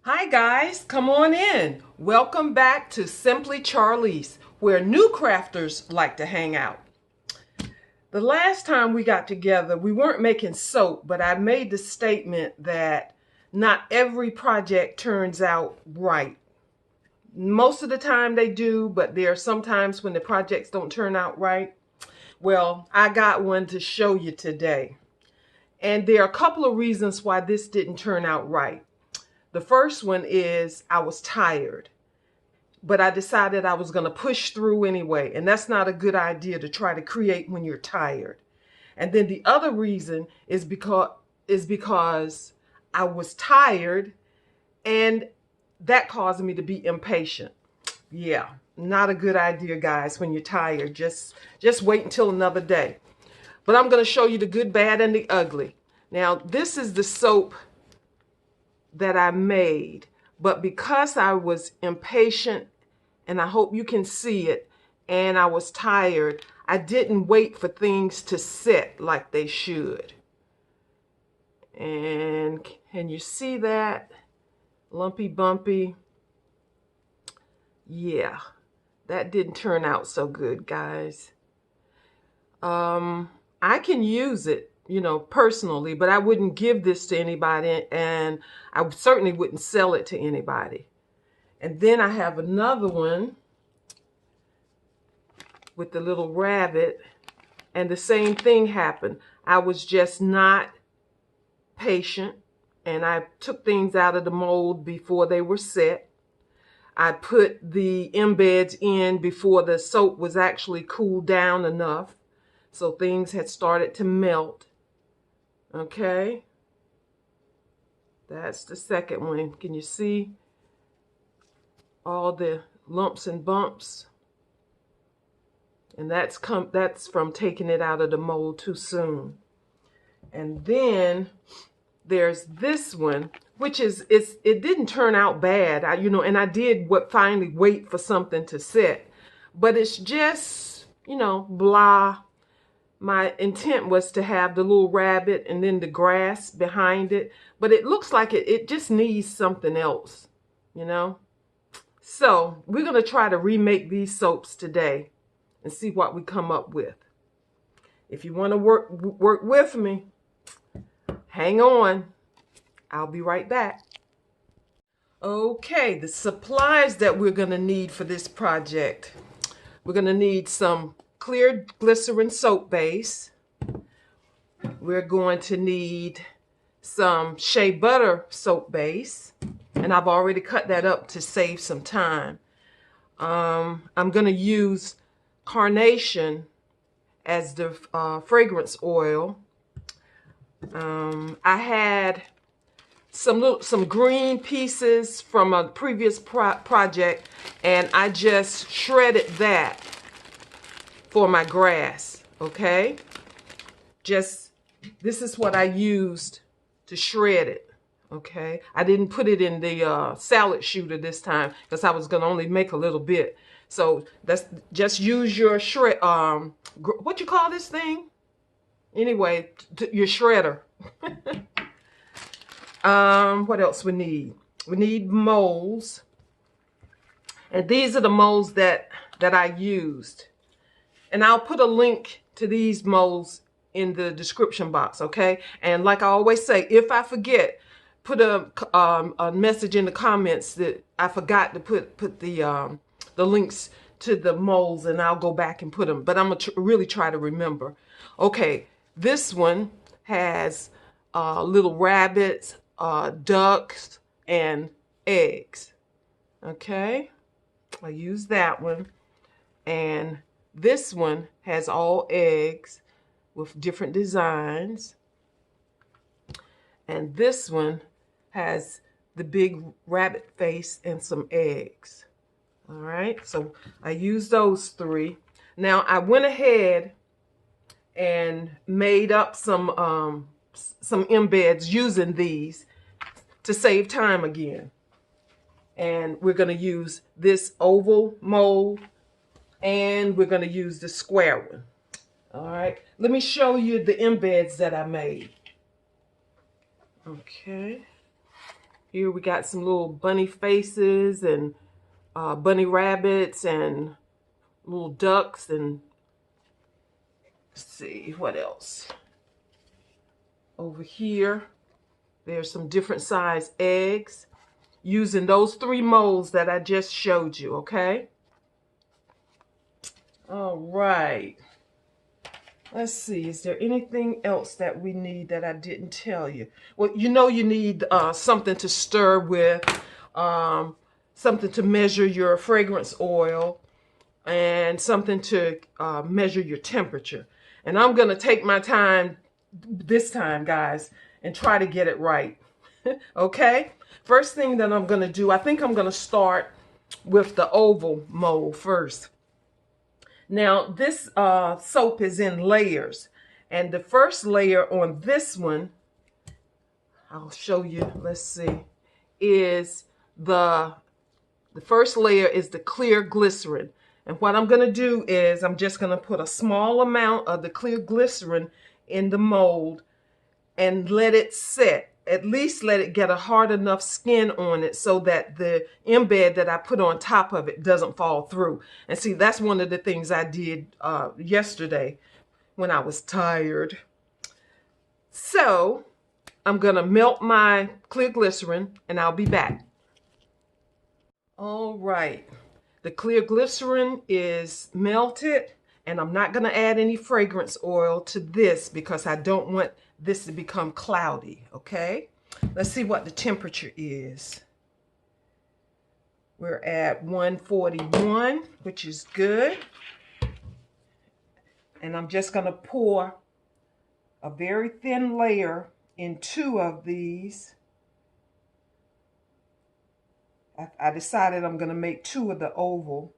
Hi guys, come on in. Welcome back to Simply Charlease, where new crafters like to hang out. The last time we got together, we weren't making soap, but I made the statement that not every project turns out right. Most of the time they do, but there are some times when the projects don't turn out right. Well, I got one to show you today. And there are a couple of reasons why this didn't turn out right. The first one is I was tired, but I decided I was going to push through anyway. And that's not a good idea to try to create when you're tired. And then the other reason is because I was tired, and that caused me to be impatient. Yeah, not a good idea, guys, when you're tired. Just wait until another day. But I'm going to show you the good, bad, and the ugly. Now, this is the soap that I made, but because I was impatient, and I hope you can see it, and I was tired, I didn't wait for things to set like they should. And can you see that? Lumpy bumpy. Yeah, that didn't turn out so good, guys. I can use it, personally, but I wouldn't give this to anybody, and I certainly wouldn't sell it to anybody. And then I have another one with the little rabbit, and the same thing happened. I was just not patient, and I took things out of the mold before they were set. I put the embeds in before the soap was actually cooled down enough, so things had started to melt. Okay, that's the second one. Can you see all the lumps and bumps? And that's from taking it out of the mold too soon. And then there's this one, which it didn't turn out bad. And I did finally wait for something to set, but it's just, blah. My intent was to have the little rabbit and then the grass behind it, but it looks like it just needs something else, So we're going to try to remake these soaps today and see what we come up with. If you want to work with me, hang on. I'll be right back. Okay, the supplies that we're going to need for this project. We're going to need some clear glycerin soap base. We're going to need some shea butter soap base, and I've already cut that up to save some time. I'm going to use carnation as the fragrance oil. I had some green pieces from a previous project, and I just shredded that for my grass. Okay, this is what I used to shred it. Okay, I didn't put it in the salad shooter this time because I was gonna only make a little bit. So just use your shred. What you call this thing? Anyway, your shredder. What else we need? We need molds, and these are the molds that I used. And I'll put a link to these molds in the description box, okay? And like I always say, if I forget, put a message in the comments that I forgot to put the links to the molds, and I'll go back and put them. But I'm gonna really try to remember. Okay, this one has little rabbits, ducks, and eggs. Okay, I use that one. And this one has all eggs with different designs. And this one has the big rabbit face and some eggs. All right, so I used those three. Now I went ahead and made up some embeds using these to save time again. And we're going to use this oval mold, and we're going to use the square one. All right, let me show you the embeds that I made. Okay, Here we got some little bunny faces and bunny rabbits and little ducks, and let's see what else. Over here, there's some different size eggs using those 3 molds that I just showed you, okay? All right. Let's see, is there anything else that we need that I didn't tell you? Well, you know you need something to stir with, something to measure your fragrance oil, and something to measure your temperature. And I'm going to take my time this time, guys, and try to get it right. Okay? First thing that I'm going to do, I think I'm going to start with the oval mold first. Now, this soap is in layers, and the first layer on this one, I'll show you, let's see, is the first layer is the clear glycerin. And what I'm going to do is I'm just going to put a small amount of the clear glycerin in the mold and let it set. At least let it get a hard enough skin on it so that the embed that I put on top of it doesn't fall through. And see, that's one of the things I did yesterday when I was tired. So I'm going to melt my clear glycerin and I'll be back. All right. The clear glycerin is melted, and I'm not going to add any fragrance oil to this because I don't want this to become cloudy, okay? Let's see what the temperature is. We're at 141, which is good. And I'm just going to pour a very thin layer in 2 of these. I decided I'm going to make 2 of the oval.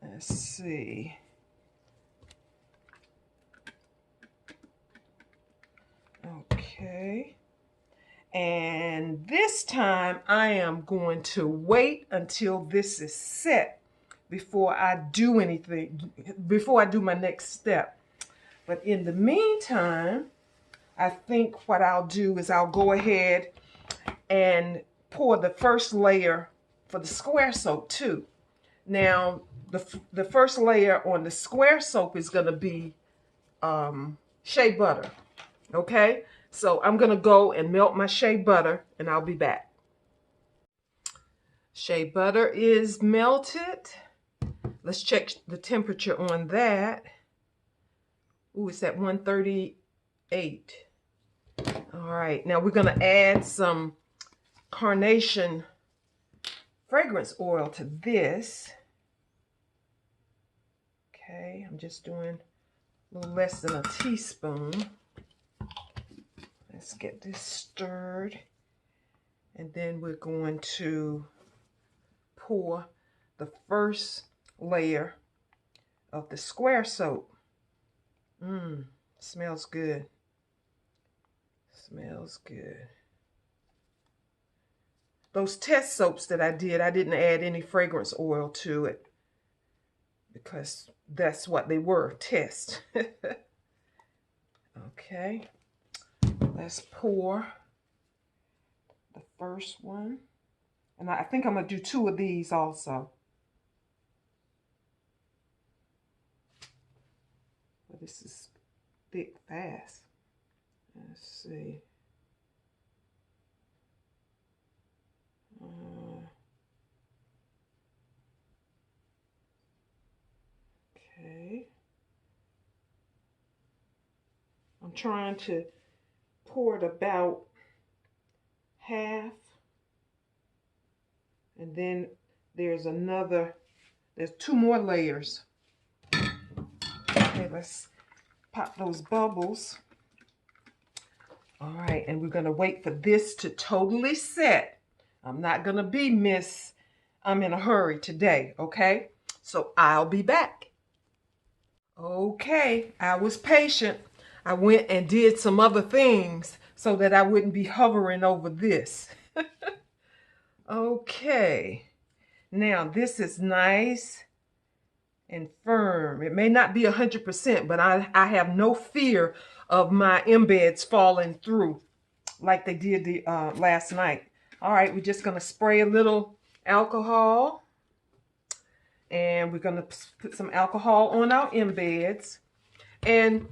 Let's see. Okay. And this time I am going to wait until this is set before I do anything, before I do my next step. But in the meantime, I think what I'll do is I'll go ahead and pour the first layer for the square soap too. Now, the first layer on the square soap is going to be shea butter. Okay, so I'm going to go and melt my shea butter and I'll be back. Shea butter is melted. Let's check the temperature on that. Ooh, it's at 138. All right, now we're going to add some carnation fragrance oil to this. Okay, I'm just doing a little less than a teaspoon. Let's get this stirred. And then we're going to pour the first layer of the square soap. Smells good. Smells good. Those test soaps that I did, I didn't add any fragrance oil to it because that's what they were, test. Okay, let's pour the first one. And I think I'm going to do 2 of these also. But this is thick fast. Let's see. Okay. I'm trying to pour it about half. And then there's 2 more layers. Okay, let's pop those bubbles. All right, and we're going to wait for this to totally set. I'm not going to be I'm in a hurry today, okay? So I'll be back. Okay, I was patient. I went and did some other things so that I wouldn't be hovering over this. Okay, now this is nice and firm. It may not be 100%, but I have no fear of my embeds falling through like they did the last night. All right, we're just gonna spray a little alcohol, and we're gonna put some alcohol on our embeds. And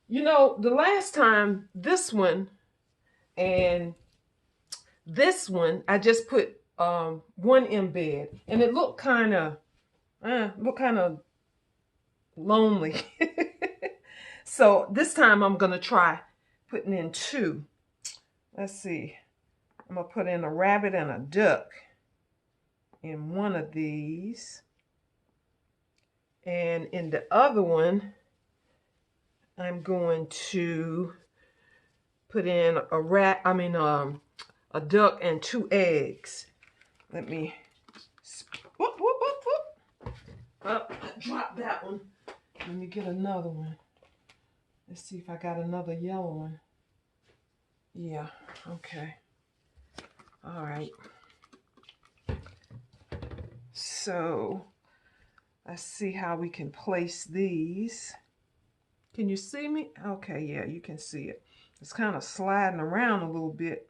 you know, the last time this one and this one, I just put one embed, and it looked kind of lonely. So this time I'm gonna try putting in two. Let's see. I'm gonna put in a rabbit and a duck in one of these, and in the other one I'm going to put in a duck and two eggs. Let me whoop, whoop, whoop, whoop. Oh, I dropped that one. Let me get another one. Let's see if I got another yellow one. Yeah, okay. All right. So let's see how we can place these. Can you see me? Okay, yeah, you can see it. It's kind of sliding around a little bit.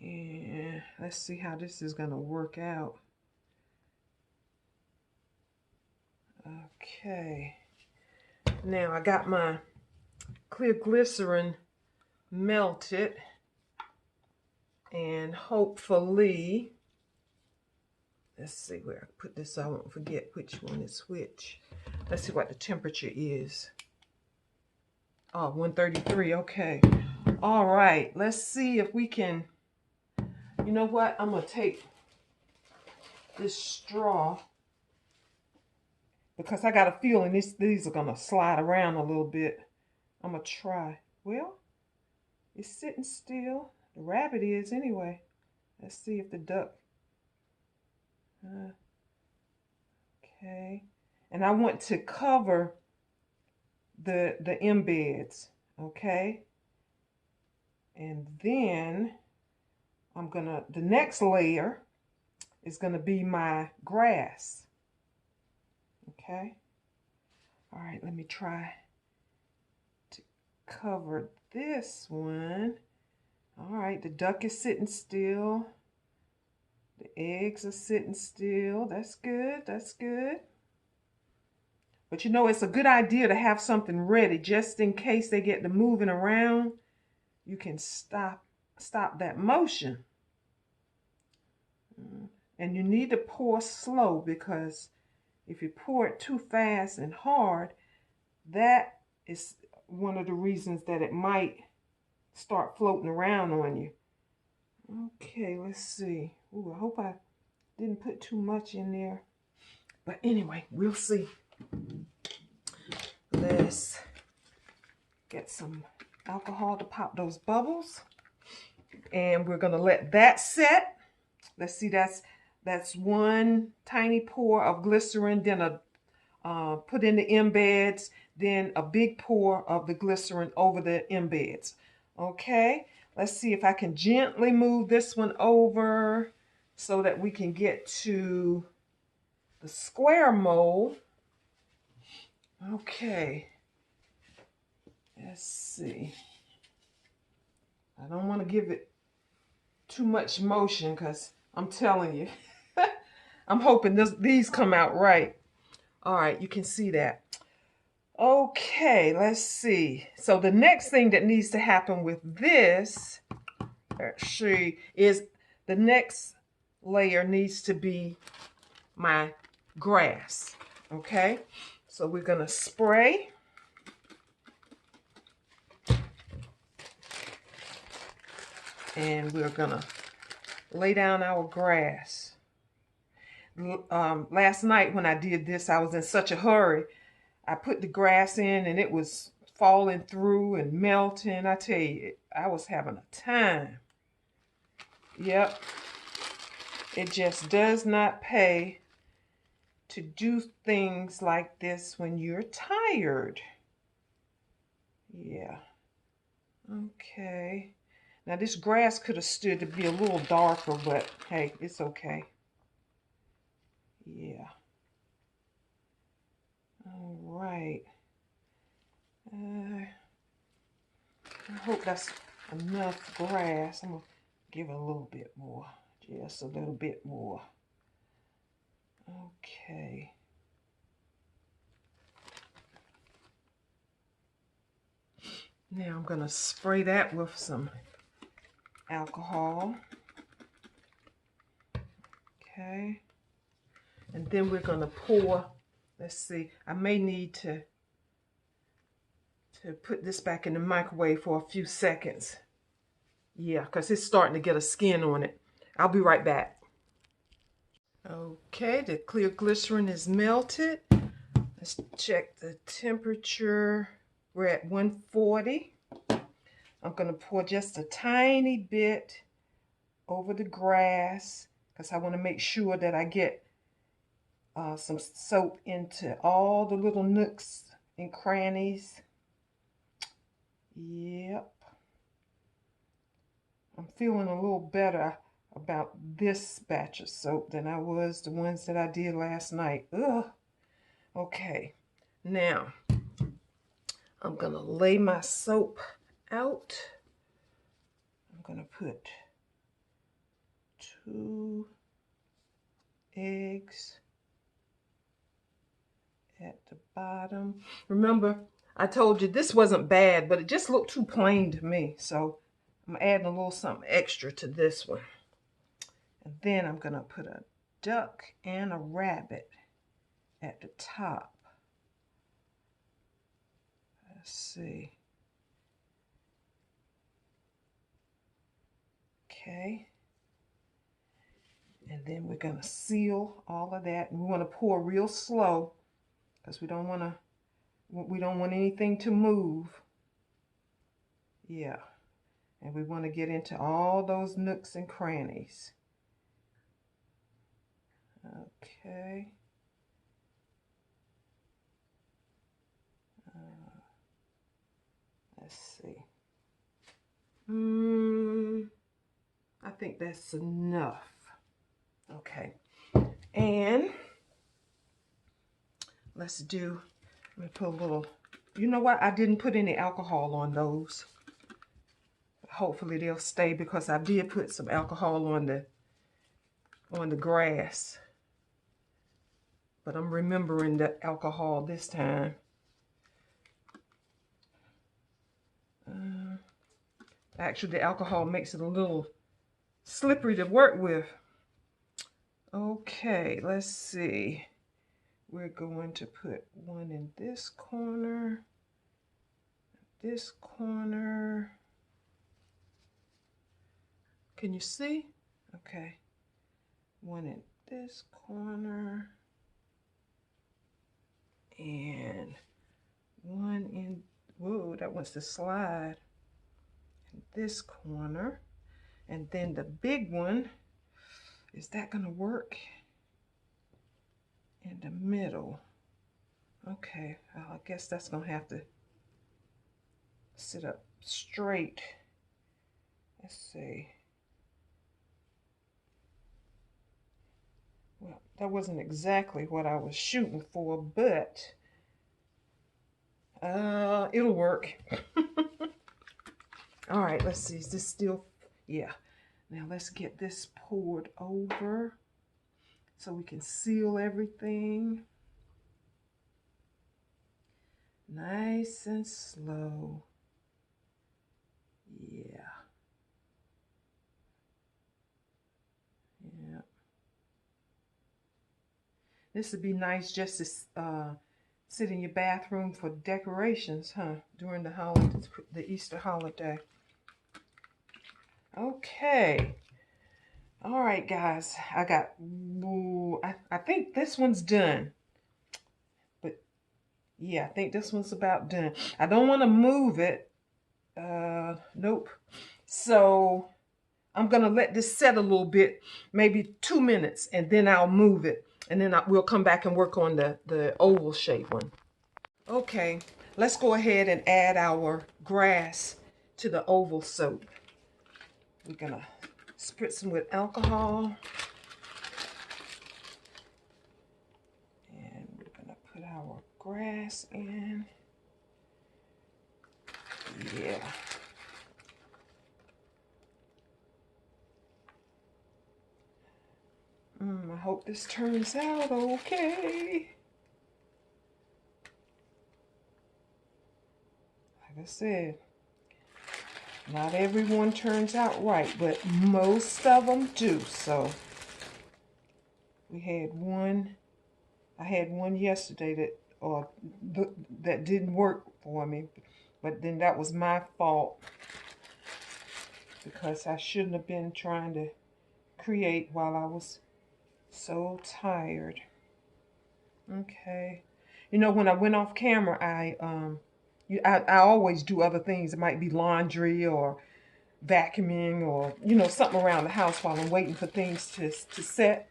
And let's see how this is going to work out. Okay. Now I got my clear glycerin melted, and hopefully, let's see where I put this so I won't forget which one is which. Let's see what the temperature is. Oh, 133, okay. All right, let's see if we can, you know what? I'm gonna take this straw because I got a feeling these are gonna slide around a little bit. I'm gonna try. Well, it's sitting still. The rabbit is anyway. Let's see if the duck. Okay. And I want to cover the embeds. Okay. And then the next layer is gonna be my grass. Okay. All right, let me try to cover this one. All right, the duck is sitting still. The eggs are sitting still. That's good, that's good. But you know, it's a good idea to have something ready just in case they get to moving around. You can stop that motion. And you need to pour slow, because if you pour it too fast and hard, that is one of the reasons that it might start floating around on you. Okay, let's see. Ooh, I hope I didn't put too much in there. But anyway, we'll see. Let's get some alcohol to pop those bubbles. And we're gonna let that set. Let's see, that's one tiny pour of glycerin, then put in the embeds, then a big pour of the glycerin over the embeds. Okay, let's see if I can gently move this one over so that we can get to the square mold. Okay, let's see. I don't want to give it too much motion because I'm telling you, I'm hoping these come out right. All right, you can see that. Okay, let's see. So the next thing that needs to happen with this, let's see, is the next layer needs to be my grass. Okay, so we're gonna spray. And we're gonna lay down our grass. Last night when I did this, I was in such a hurry. I put the grass in and it was falling through and melting. I tell you, I was having a time. Yep. It just does not pay to do things like this when you're tired. Yeah. Okay. Now this grass could have stood to be a little darker, but hey, it's okay. Yeah. All right. hope that's enough grass. I'm going to give it a little bit more. Just a little bit more. Okay. Now I'm going to spray that with some alcohol. Okay. And then we're going to pour, let's see, I may need to put this back in the microwave for a few seconds. Yeah, because it's starting to get a skin on it. I'll be right back. Okay, the clear glycerin is melted. Let's check the temperature. We're at 140. I'm going to pour just a tiny bit over the grass because I want to make sure that I get some soap into all the little nooks and crannies. Yep. I'm feeling a little better about this batch of soap than I was the ones that I did last night. Ugh. Okay. Now, I'm going to lay my soap out. I'm going to put 2 eggs at the bottom. Remember, I told you this wasn't bad, but it just looked too plain to me. So I'm adding a little something extra to this one. And then I'm going to put a duck and a rabbit at the top. Let's see. Okay. And then we're going to seal all of that. And we want to pour real slow because we don't want anything to move. Yeah. And we want to get into all those nooks and crannies. Okay. Let's see. I think that's enough. Okay. And let me put a little, you know what? I didn't put any alcohol on those. Hopefully they'll stay because I did put some alcohol on the grass. But I'm remembering the alcohol this time. Actually, the alcohol makes it a little slippery to work with. Okay, let's see. We're going to put one in this corner, this corner. Can you see? Okay. One in this corner. And one in, whoa, that wants to slide. In this corner. And then the big one, is that going to work? In the middle. Okay, I guess that's going to have to sit up straight. Let's see. Well, that wasn't exactly what I was shooting for, but it'll work. All right, let's see. Is this still? Yeah. Now let's get this poured over so we can seal everything. Nice and slow. Yeah. Yeah. This would be nice just to sit in your bathroom for decorations, huh? During the holidays, the Easter holiday. Okay. All right, guys. I got, I think this one's done. But yeah, I think this one's about done. I don't want to move it. Nope. So I'm going to let this set a little bit, maybe 2 minutes, and then I'll move it. And then we'll come back and work on the oval shape one. Okay, let's go ahead and add our grass to the oval soap. We're going to spritz them with alcohol. And we're going to put our grass in. Yeah. hope this turns out okay. Like I said, not everyone turns out right, but most of them do. So we had one. I had one yesterday that didn't work for me, but then that was my fault because I shouldn't have been trying to create while I was so tired. Okay. You know, when I went off camera, I always do other things. It might be laundry or vacuuming or, you know, something around the house while I'm waiting for things to set.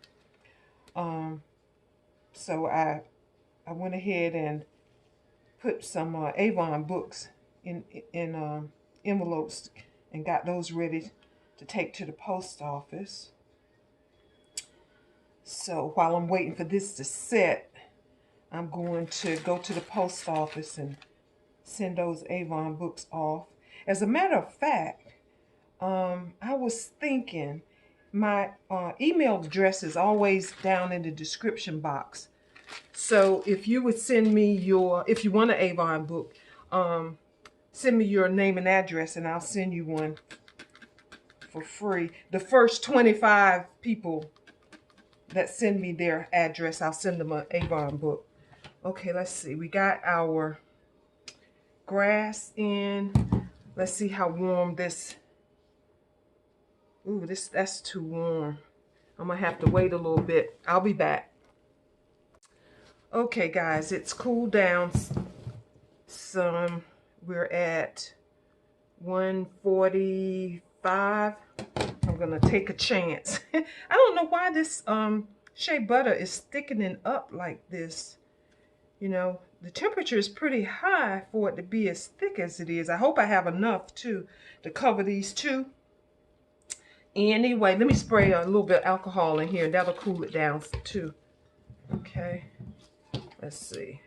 So I went ahead and put some Avon books in envelopes and got those ready to take to the post office. So while I'm waiting for this to set, I'm going to go to the post office and send those Avon books off. As a matter of fact, I was thinking my email address is always down in the description box. So if you would send me if you want an Avon book, send me your name and address and I'll send you one for free. The first 25 people that send me their address, I'll send them an Avon book. Okay, let's see. We got our grass in. Let's see how warm this. Ooh, that's too warm. I'm gonna have to wait a little bit. I'll be back. Okay, guys, it's cooled down some. We're at 145. I'm gonna take a chance. I don't know why this shea butter is thickening up like this. You know, the temperature is pretty high for it to be as thick as it is. I hope I have enough to cover these two. Anyway, let me spray a little bit of alcohol in here. That'll cool it down too. Okay, let's see.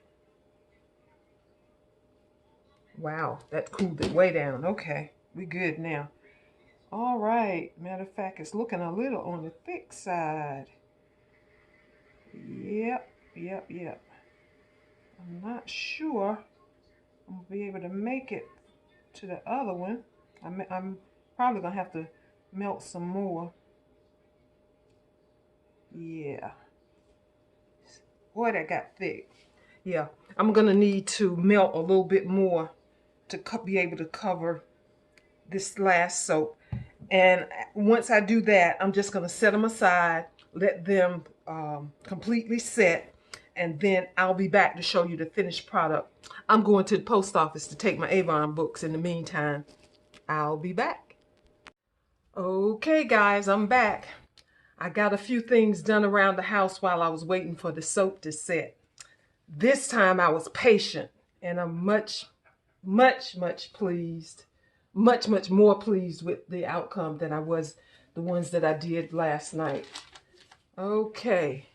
Wow, that cooled it way down. Okay, we good now. All right, matter of fact, it's looking a little on the thick side. Yep. I'm not sure I'm gonna be able to make it to the other one. I'm probably gonna have to melt some more. Yeah. Boy, that got thick. Yeah, I'm gonna need to melt a little bit more to be able to cover this last soap. And once I do that, I'm just gonna set them aside, let them completely set, and then I'll be back to show you the finished product. I'm going to the post office to take my Avon books in the meantime. I'll be back. Okay, guys, I'm back. I got a few things done around the house while I was waiting for the soap to set. This time I was patient, and I'm much pleased. Much more pleased with the outcome than I was the ones that I did last night. Okay,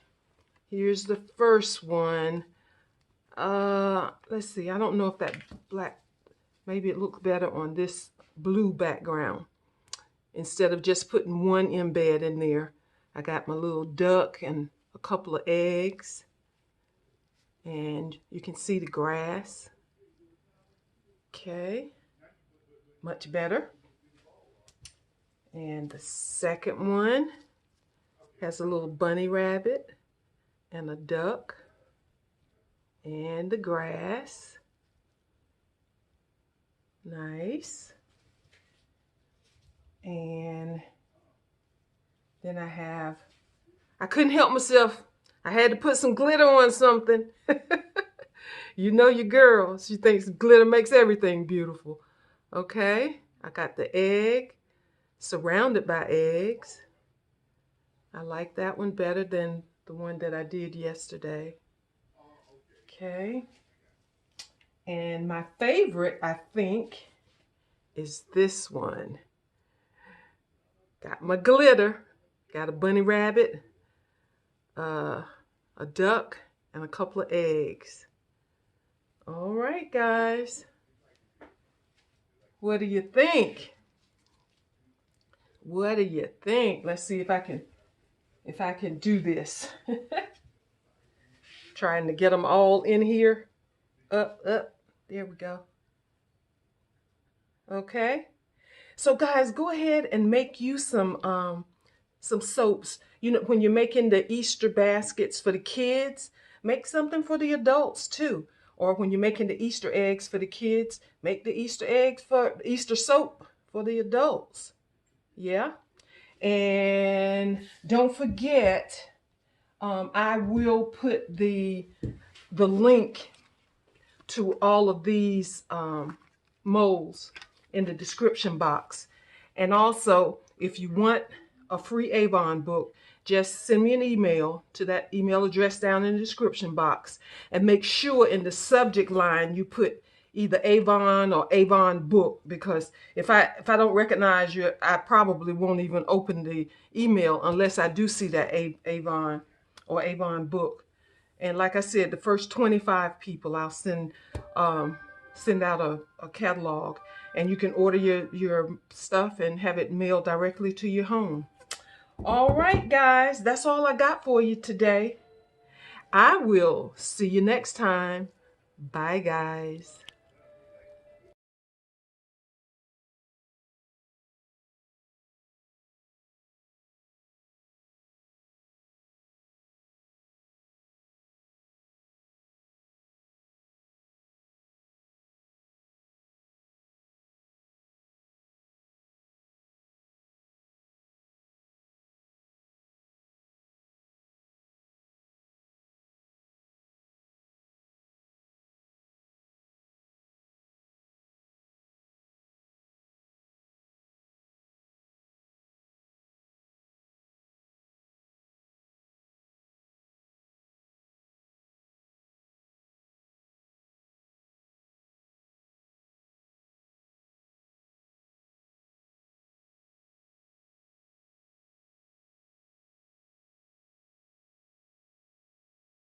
here's the first one. Let's see. I don't know if that black, maybe it looks better on this blue background. Instead of just putting one embed in there, I got my little duck and a couple of eggs. And you can see the grass. Okay, much better. And the second one has a little bunny rabbit and a duck and the grass. Nice. And then I couldn't help myself. I had to put some glitter on something. You know your girl. She thinks glitter makes everything beautiful. Okay, I got the egg surrounded by eggs. I like that one better than the one that I did yesterday. Okay. And my favorite, I think, is this one. Got my glitter. Got a bunny rabbit, a duck, and a couple of eggs. All right, guys. What do you think? What do you think? Let's see if I can if I can do this. Trying to get them all in here. Up. There we go. Okay. So guys, go ahead and make you some soaps. You know, when you're making the Easter baskets for the kids, make something for the adults too. Or when you're making the Easter eggs for the kids, make the Easter eggs for Easter soap for the adults. Yeah. And don't forget, I will put the link to all of these molds in the description box. And also, if you want a free Avon book, just send me an email to that email address down in the description box, and make sure in the subject line you put either Avon or Avon book, because if I don't recognize you, I probably won't even open the email unless I do see that Avon or Avon book. And like I said, the first 25 people I'll send out a catalog, and you can order your stuff and have it mailed directly to your home. All right, guys, that's all I got for you today. I will see you next time. Bye, guys.